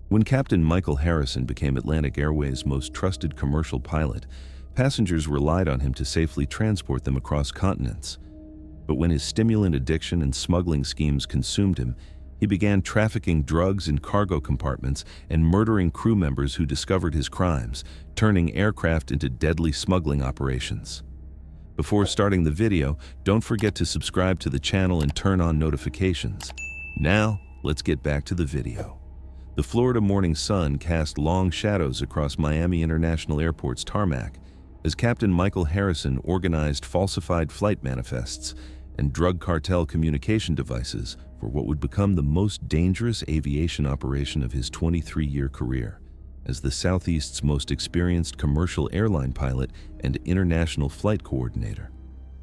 When Captain Michael Harrison became Atlantic Airways' most trusted commercial pilot, passengers relied on him to safely transport them across continents. But when his stimulant addiction and smuggling schemes consumed him, he began trafficking drugs in cargo compartments and murdering crew members who discovered his crimes, turning aircraft into deadly smuggling operations. Before starting the video, don't forget to subscribe to the channel and turn on notifications. Now, let's get back to the video. The Florida morning sun cast long shadows across Miami International Airport's tarmac as Captain Michael Harrison organized falsified flight manifests and drug cartel communication devices for what would become the most dangerous aviation operation of his 23-year career as the Southeast's most experienced commercial airline pilot and international flight coordinator.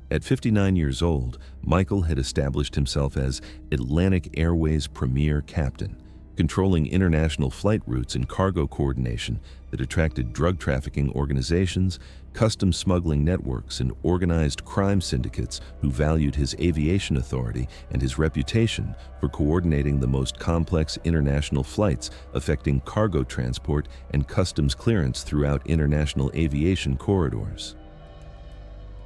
At 59 years old, Michael had established himself as Atlantic Airways' premier captain, controlling international flight routes and cargo coordination that attracted drug trafficking organizations, customs smuggling networks, and organized crime syndicates who valued his aviation authority and his reputation for coordinating the most complex international flights affecting cargo transport and customs clearance throughout international aviation corridors.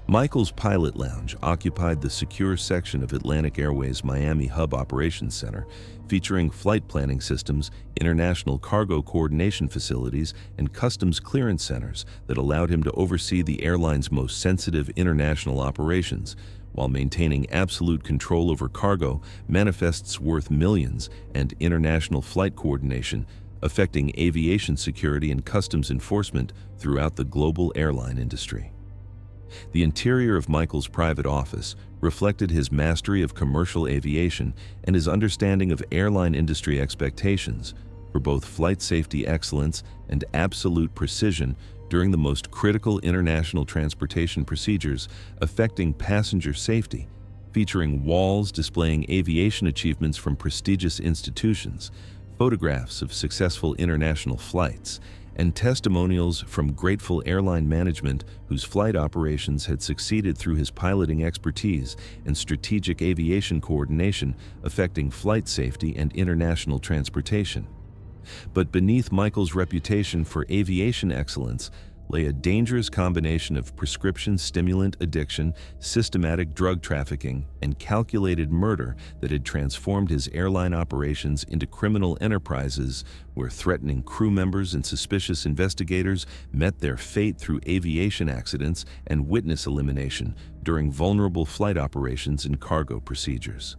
Michael's pilot lounge occupied the secure section of Atlantic Airways' Miami Hub Operations Center, featuring flight planning systems, international cargo coordination facilities, and customs clearance centers that allowed him to oversee the airline's most sensitive international operations, while maintaining absolute control over cargo, manifests worth millions, and international flight coordination, affecting aviation security and customs enforcement throughout the global airline industry. The interior of Michael's private office reflected his mastery of commercial aviation and his understanding of airline industry expectations for both flight safety excellence and absolute precision during the most critical international transportation procedures affecting passenger safety, featuring walls displaying aviation achievements from prestigious institutions, photographs of successful international flights, and testimonials from grateful airline management whose flight operations had succeeded through his piloting expertise and strategic aviation coordination affecting flight safety and international transportation. But beneath Michael's reputation for aviation excellence lay a dangerous combination of prescription stimulant addiction, systematic drug trafficking, and calculated murder that had transformed his airline operations into criminal enterprises where threatening crew members and suspicious investigators met their fate through aviation accidents and witness elimination during vulnerable flight operations and cargo procedures.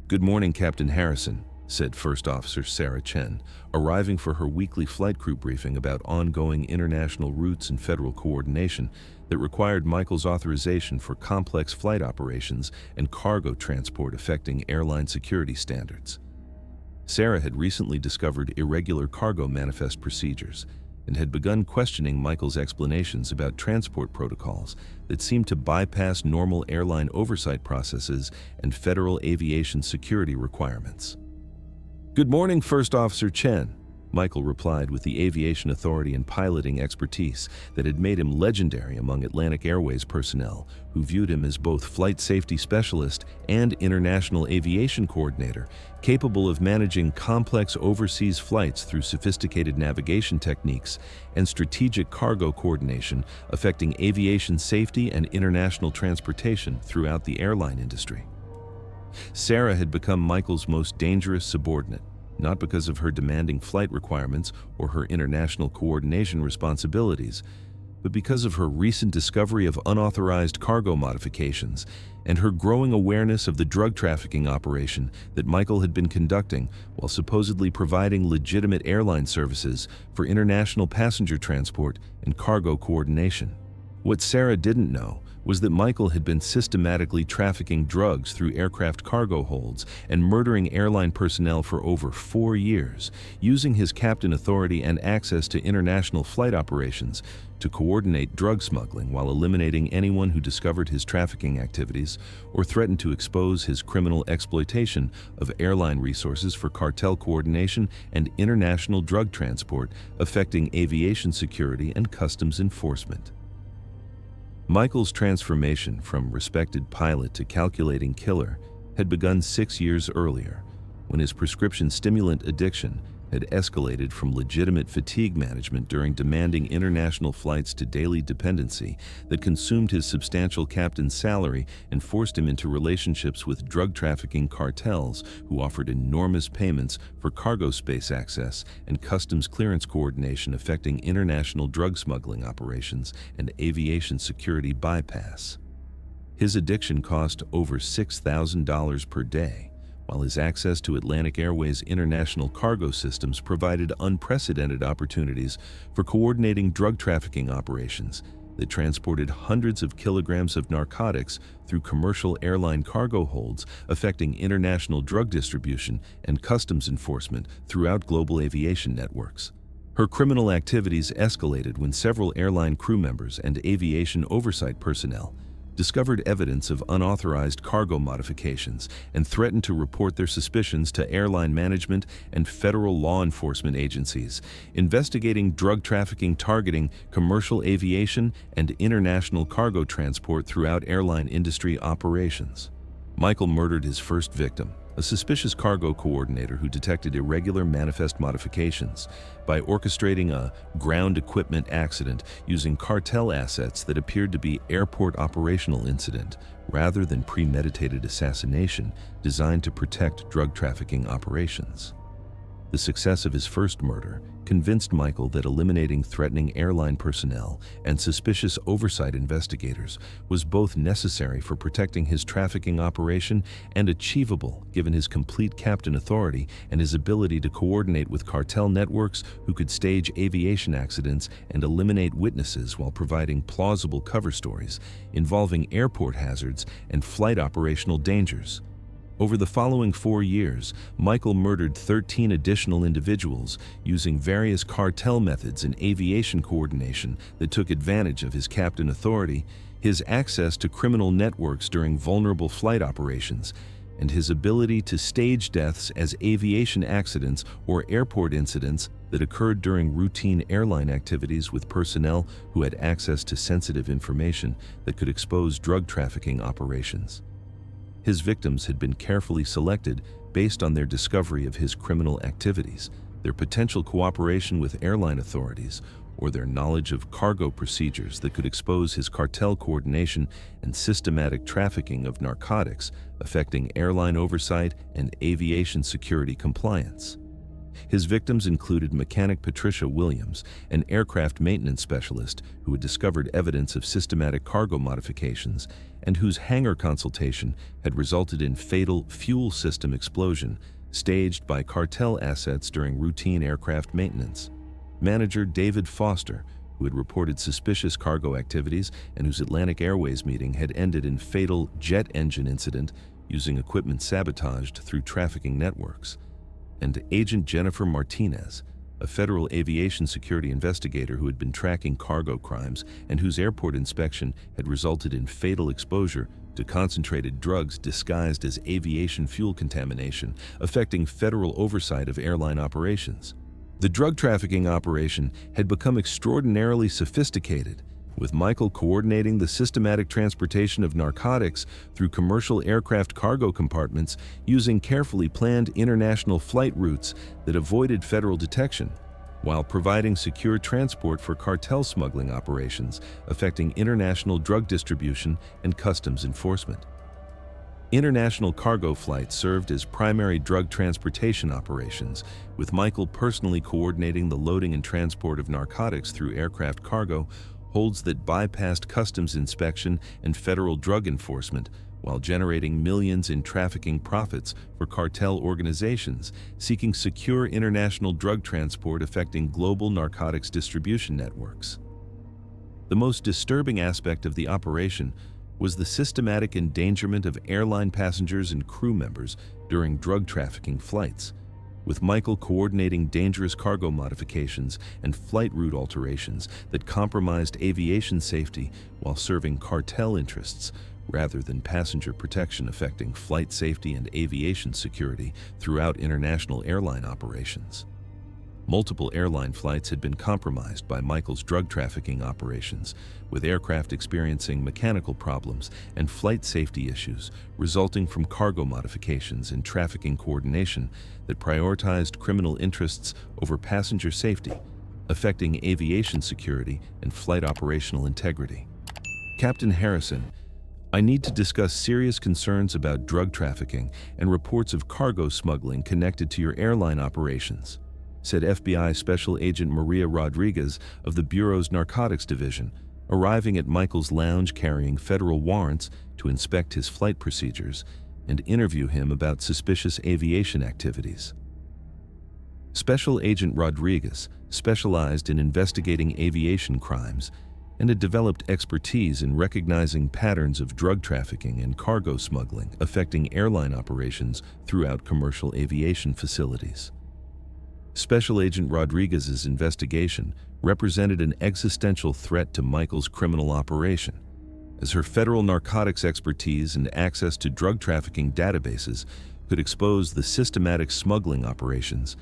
"Good morning, Captain Harrison," said First Officer Sarah Chen, arriving for her weekly flight crew briefing about ongoing international routes and federal coordination that required Michael's authorization for complex flight operations and cargo transport affecting airline security standards. Sarah had recently discovered irregular cargo manifest procedures and had begun questioning Michael's explanations about transport protocols that seemed to bypass normal airline oversight processes and federal aviation security requirements. "Good morning, First Officer Chen," Michael replied with the aviation authority and piloting expertise that had made him legendary among Atlantic Airways personnel, who viewed him as both flight safety specialist and international aviation coordinator, capable of managing complex overseas flights through sophisticated navigation techniques and strategic cargo coordination affecting aviation safety and international transportation throughout the airline industry. Sarah had become Michael's most dangerous subordinate, not because of her demanding flight requirements or her international coordination responsibilities, but because of her recent discovery of unauthorized cargo modifications and her growing awareness of the drug trafficking operation that Michael had been conducting while supposedly providing legitimate airline services for international passenger transport and cargo coordination. What Sarah didn't know was that Michael had been systematically trafficking drugs through aircraft cargo holds and murdering airline personnel for over 4 years, using his captain authority and access to international flight operations to coordinate drug smuggling while eliminating anyone who discovered his trafficking activities or threatened to expose his criminal exploitation of airline resources for cartel coordination and international drug transport affecting aviation security and customs enforcement. Michael's transformation from respected pilot to calculating killer had begun 6 years earlier, when his prescription stimulant addiction had escalated from legitimate fatigue management during demanding international flights to daily dependency that consumed his substantial captain's salary and forced him into relationships with drug trafficking cartels who offered enormous payments for cargo space access and customs clearance coordination affecting international drug smuggling operations and aviation security bypass. His addiction cost over $6,000 per day, while his access to Atlantic Airways' international cargo systems provided unprecedented opportunities for coordinating drug trafficking operations that transported hundreds of kilograms of narcotics through commercial airline cargo holds, affecting international drug distribution and customs enforcement throughout global aviation networks. Her criminal activities escalated when several airline crew members and aviation oversight personnel discovered evidence of unauthorized cargo modifications and threatened to report their suspicions to airline management and federal law enforcement agencies investigating drug trafficking targeting commercial aviation and international cargo transport throughout airline industry operations. Michael murdered his first victim, a suspicious cargo coordinator who detected irregular manifest modifications, by orchestrating a ground equipment accident using cartel assets that appeared to be airport operational incident rather than premeditated assassination designed to protect drug trafficking operations. The success of his first murder convinced Michael that eliminating threatening airline personnel and suspicious oversight investigators was both necessary for protecting his trafficking operation and achievable given his complete captain authority and his ability to coordinate with cartel networks who could stage aviation accidents and eliminate witnesses while providing plausible cover stories involving airport hazards and flight operational dangers. Over the following 4 years, Michael murdered 13 additional individuals using various cartel methods in aviation coordination that took advantage of his captain authority, his access to criminal networks during vulnerable flight operations, and his ability to stage deaths as aviation accidents or airport incidents that occurred during routine airline activities with personnel who had access to sensitive information that could expose drug trafficking operations. His victims had been carefully selected based on their discovery of his criminal activities, their potential cooperation with airline authorities, or their knowledge of cargo procedures that could expose his cartel coordination and systematic trafficking of narcotics affecting airline oversight and aviation security compliance. His victims included mechanic Patricia Williams, an aircraft maintenance specialist who had discovered evidence of systematic cargo modifications and whose hangar consultation had resulted in fatal fuel system explosion staged by cartel assets during routine aircraft maintenance. Manager David Foster, who had reported suspicious cargo activities and whose Atlantic Airways meeting had ended in fatal jet engine incident using equipment sabotaged through trafficking networks. And Agent Jennifer Martinez, a federal aviation security investigator who had been tracking cargo crimes and whose airport inspection had resulted in fatal exposure to concentrated drugs disguised as aviation fuel contamination, affecting federal oversight of airline operations. The drug trafficking operation had become extraordinarily sophisticated, with Michael coordinating the systematic transportation of narcotics through commercial aircraft cargo compartments using carefully planned international flight routes that avoided federal detection, while providing secure transport for cartel smuggling operations affecting international drug distribution and customs enforcement. International cargo flights served as primary drug transportation operations, with Michael personally coordinating the loading and transport of narcotics through aircraft cargo holds that bypassed customs inspection and federal drug enforcement while generating millions in trafficking profits for cartel organizations seeking secure international drug transport affecting global narcotics distribution networks. The most disturbing aspect of the operation was the systematic endangerment of airline passengers and crew members during drug trafficking flights, with Michael coordinating dangerous cargo modifications and flight route alterations that compromised aviation safety while serving cartel interests rather than passenger protection affecting flight safety and aviation security throughout international airline operations. Multiple airline flights had been compromised by Michael's drug trafficking operations, with aircraft experiencing mechanical problems and flight safety issues resulting from cargo modifications and trafficking coordination that prioritized criminal interests over passenger safety, affecting aviation security and flight operational integrity. Captain Harrison, I need to discuss serious concerns about drug trafficking and reports of cargo smuggling connected to your airline operations, said FBI Special Agent Maria Rodriguez of the Bureau's Narcotics Division, arriving at Michael's lounge carrying federal warrants to inspect his flight procedures and interview him about suspicious aviation activities. Special Agent Rodriguez specialized in investigating aviation crimes and had developed expertise in recognizing patterns of drug trafficking and cargo smuggling affecting airline operations throughout commercial aviation facilities. Special Agent Rodriguez's investigation represented an existential threat to Michael's criminal operation, as her federal narcotics expertise and access to drug trafficking databases could expose the systematic smuggling operations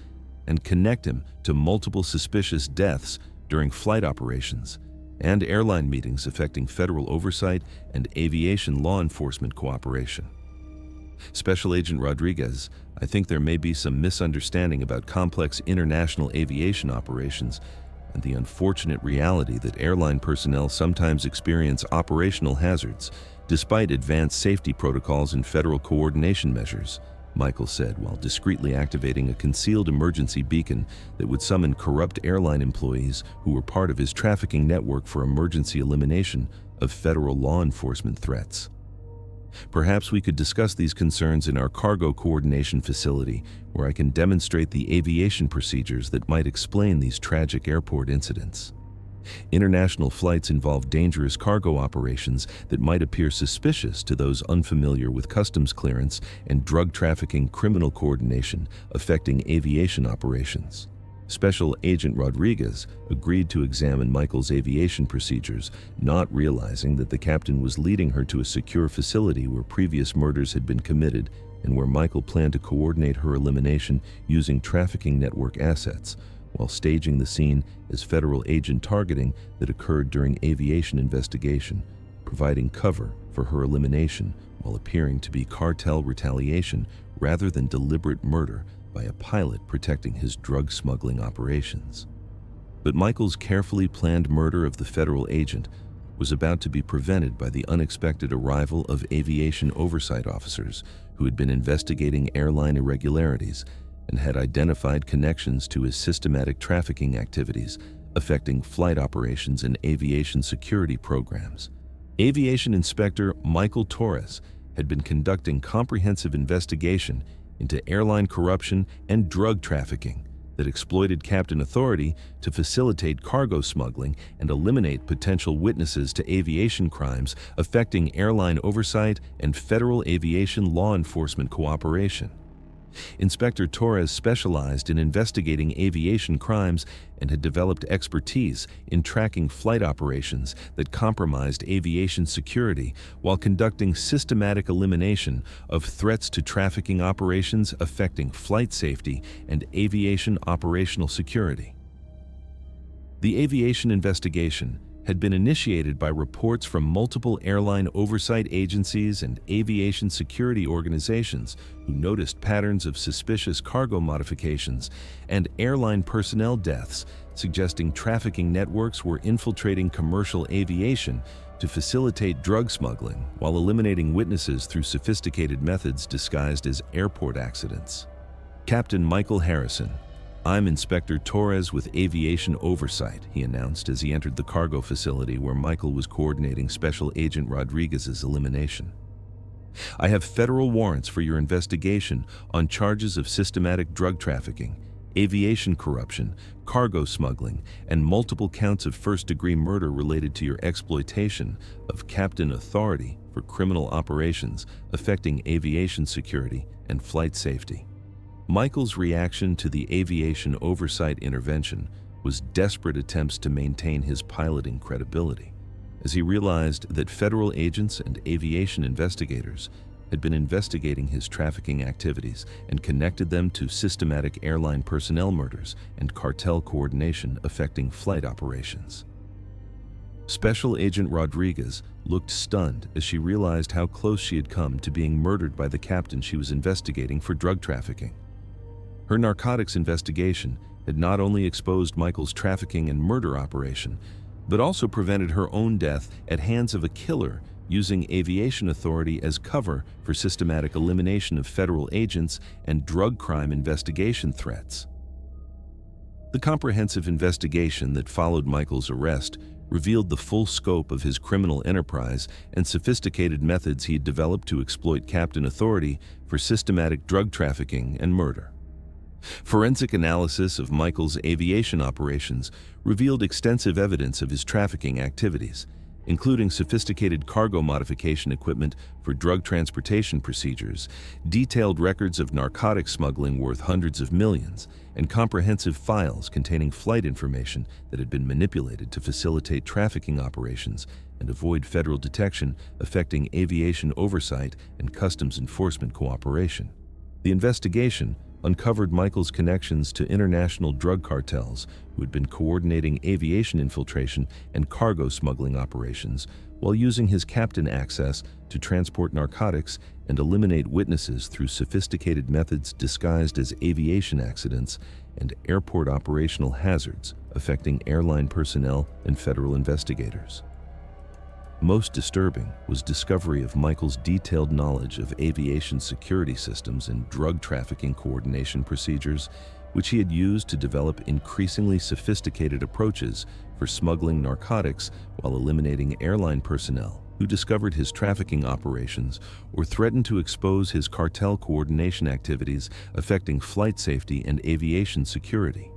and connect him to multiple suspicious deaths during flight operations and airline meetings affecting federal oversight and aviation law enforcement cooperation. Special Agent Rodriguez, I think there may be some misunderstanding about complex international aviation operations and the unfortunate reality that airline personnel sometimes experience operational hazards despite advanced safety protocols and federal coordination measures, Michael said while discreetly activating a concealed emergency beacon that would summon corrupt airline employees who were part of his trafficking network for emergency elimination of federal law enforcement threats. Perhaps we could discuss these concerns in our cargo coordination facility, where I can demonstrate the aviation procedures that might explain these tragic airport incidents. International flights involve dangerous cargo operations that might appear suspicious to those unfamiliar with customs clearance and drug trafficking criminal coordination affecting aviation operations. Special Agent Rodriguez agreed to examine Michael's aviation procedures, not realizing that the captain was leading her to a secure facility where previous murders had been committed and where Michael planned to coordinate her elimination using trafficking network assets, while staging the scene as federal agent targeting that occurred during aviation investigation, providing cover for her elimination while appearing to be cartel retaliation rather than deliberate murder by a pilot protecting his drug smuggling operations. But Michael's carefully planned murder of the federal agent was about to be prevented by the unexpected arrival of aviation oversight officers who had been investigating airline irregularities and had identified connections to his systematic trafficking activities affecting flight operations and aviation security programs. Aviation Inspector Michael Torres had been conducting comprehensive investigation into airline corruption and drug trafficking that exploited captain authority to facilitate cargo smuggling and eliminate potential witnesses to aviation crimes affecting airline oversight and federal aviation law enforcement cooperation. Inspector Torres specialized in investigating aviation crimes and had developed expertise in tracking flight operations that compromised aviation security while conducting systematic elimination of threats to trafficking operations affecting flight safety and aviation operational security. The aviation investigation had been initiated by reports from multiple airline oversight agencies and aviation security organizations who noticed patterns of suspicious cargo modifications and airline personnel deaths, suggesting trafficking networks were infiltrating commercial aviation to facilitate drug smuggling while eliminating witnesses through sophisticated methods disguised as airport accidents. Captain Michael Harrison, I'm Inspector Torres with Aviation Oversight, he announced as he entered the cargo facility where Michael was coordinating Special Agent Rodriguez's elimination. I have federal warrants for your investigation on charges of systematic drug trafficking, aviation corruption, cargo smuggling, and multiple counts of first-degree murder related to your exploitation of captain authority for criminal operations affecting aviation security and flight safety. Michael's reaction to the aviation oversight intervention was desperate attempts to maintain his piloting credibility, as he realized that federal agents and aviation investigators had been investigating his trafficking activities and connected them to systematic airline personnel murders and cartel coordination affecting flight operations. Special Agent Rodriguez looked stunned as she realized how close she had come to being murdered by the captain she was investigating for drug trafficking. Her narcotics investigation had not only exposed Michael's trafficking and murder operation, but also prevented her own death at hands of a killer using Aviation Authority as cover for systematic elimination of federal agents and drug crime investigation threats. The comprehensive investigation that followed Michael's arrest revealed the full scope of his criminal enterprise and sophisticated methods he had developed to exploit captain authority for systematic drug trafficking and murder. Forensic analysis of Michael's aviation operations revealed extensive evidence of his trafficking activities, including sophisticated cargo modification equipment for drug transportation procedures, detailed records of narcotic smuggling worth hundreds of millions, and comprehensive files containing flight information that had been manipulated to facilitate trafficking operations and avoid federal detection affecting aviation oversight and customs enforcement cooperation. The investigation uncovered Michael's connections to international drug cartels who had been coordinating aviation infiltration and cargo smuggling operations while using his captain access to transport narcotics and eliminate witnesses through sophisticated methods disguised as aviation accidents and airport operational hazards affecting airline personnel and federal investigators. Most disturbing was discovery of Michael's detailed knowledge of aviation security systems and drug trafficking coordination procedures, which he had used to develop increasingly sophisticated approaches for smuggling narcotics while eliminating airline personnel who discovered his trafficking operations or threatened to expose his cartel coordination activities affecting flight safety and aviation security.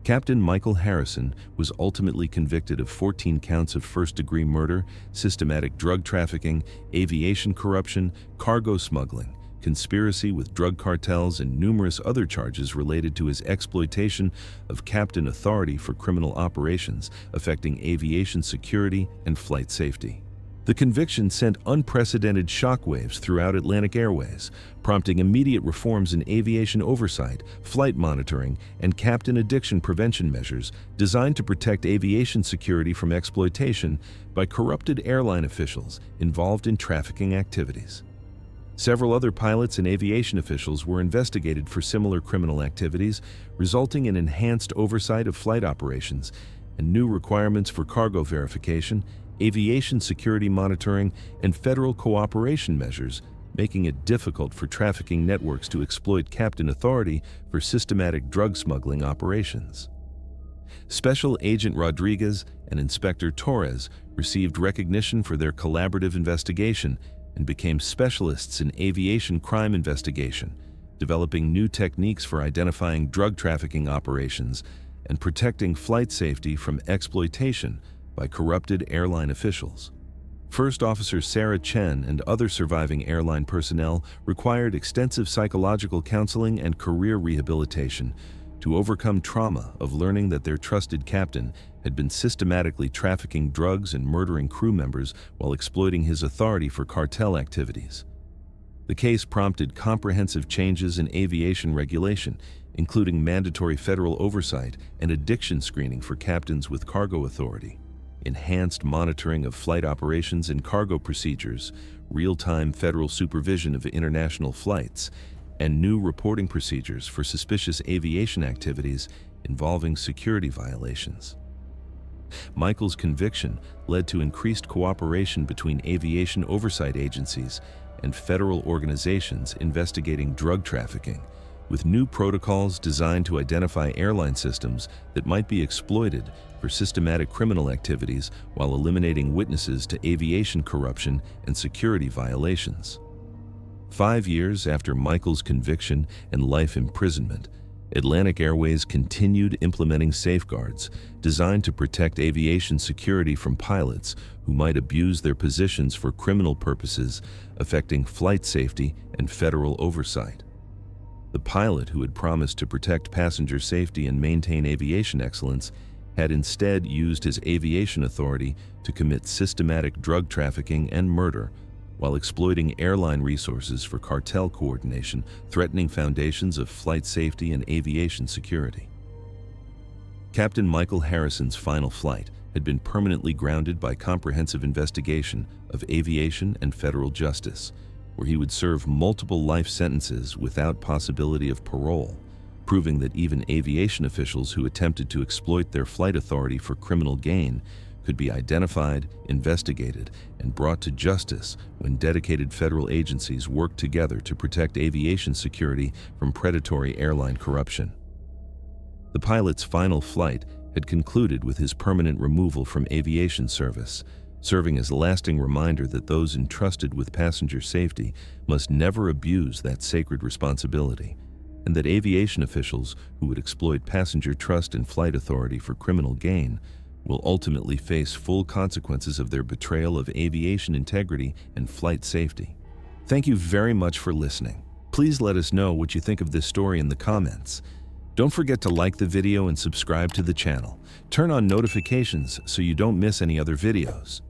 Captain Michael Harrison was ultimately convicted of 14 counts of first-degree murder, systematic drug trafficking, aviation corruption, cargo smuggling, conspiracy with drug cartels, and numerous other charges related to his exploitation of captain authority for criminal operations affecting aviation security and flight safety. The conviction sent unprecedented shockwaves throughout Atlantic Airways, prompting immediate reforms in aviation oversight, flight monitoring, and captain addiction prevention measures designed to protect aviation security from exploitation by corrupted airline officials involved in trafficking activities. Several other pilots and aviation officials were investigated for similar criminal activities, resulting in enhanced oversight of flight operations and new requirements for cargo verification, aviation security monitoring, and federal cooperation measures, making it difficult for trafficking networks to exploit captain authority for systematic drug smuggling operations. Special Agent Rodriguez and Inspector Torres received recognition for their collaborative investigation and became specialists in aviation crime investigation, developing new techniques for identifying drug trafficking operations and protecting flight safety from exploitation by corrupted airline officials. First Officer Sarah Chen and other surviving airline personnel required extensive psychological counseling and career rehabilitation to overcome trauma of learning that their trusted captain had been systematically trafficking drugs and murdering crew members while exploiting his authority for cartel activities. The case prompted comprehensive changes in aviation regulation, including mandatory federal oversight and addiction screening for captains with cargo authority, enhanced monitoring of flight operations and cargo procedures, real-time federal supervision of international flights, and new reporting procedures for suspicious aviation activities involving security violations. Michael's conviction led to increased cooperation between aviation oversight agencies and federal organizations investigating drug trafficking, with new protocols designed to identify airline systems that might be exploited for systematic criminal activities while eliminating witnesses to aviation corruption and security violations. 5 years after Michael's conviction and life imprisonment, Atlantic Airways continued implementing safeguards designed to protect aviation security from pilots who might abuse their positions for criminal purposes affecting flight safety and federal oversight. The pilot who had promised to protect passenger safety and maintain aviation excellence had instead used his aviation authority to commit systematic drug trafficking and murder while exploiting airline resources for cartel coordination, threatening foundations of flight safety and aviation security. Captain Michael Harrison's final flight had been permanently grounded by comprehensive investigation of aviation and federal justice, where he would serve multiple life sentences without possibility of parole, proving that even aviation officials who attempted to exploit their flight authority for criminal gain could be identified, investigated, and brought to justice when dedicated federal agencies worked together to protect aviation security from predatory airline corruption. The pilot's final flight had concluded with his permanent removal from aviation service, serving as a lasting reminder that those entrusted with passenger safety must never abuse that sacred responsibility, and that aviation officials who would exploit passenger trust and flight authority for criminal gain will ultimately face full consequences of their betrayal of aviation integrity and flight safety. Thank you very much for listening. Please let us know what you think of this story in the comments. Don't forget to like the video and subscribe to the channel. Turn on notifications so you don't miss any other videos.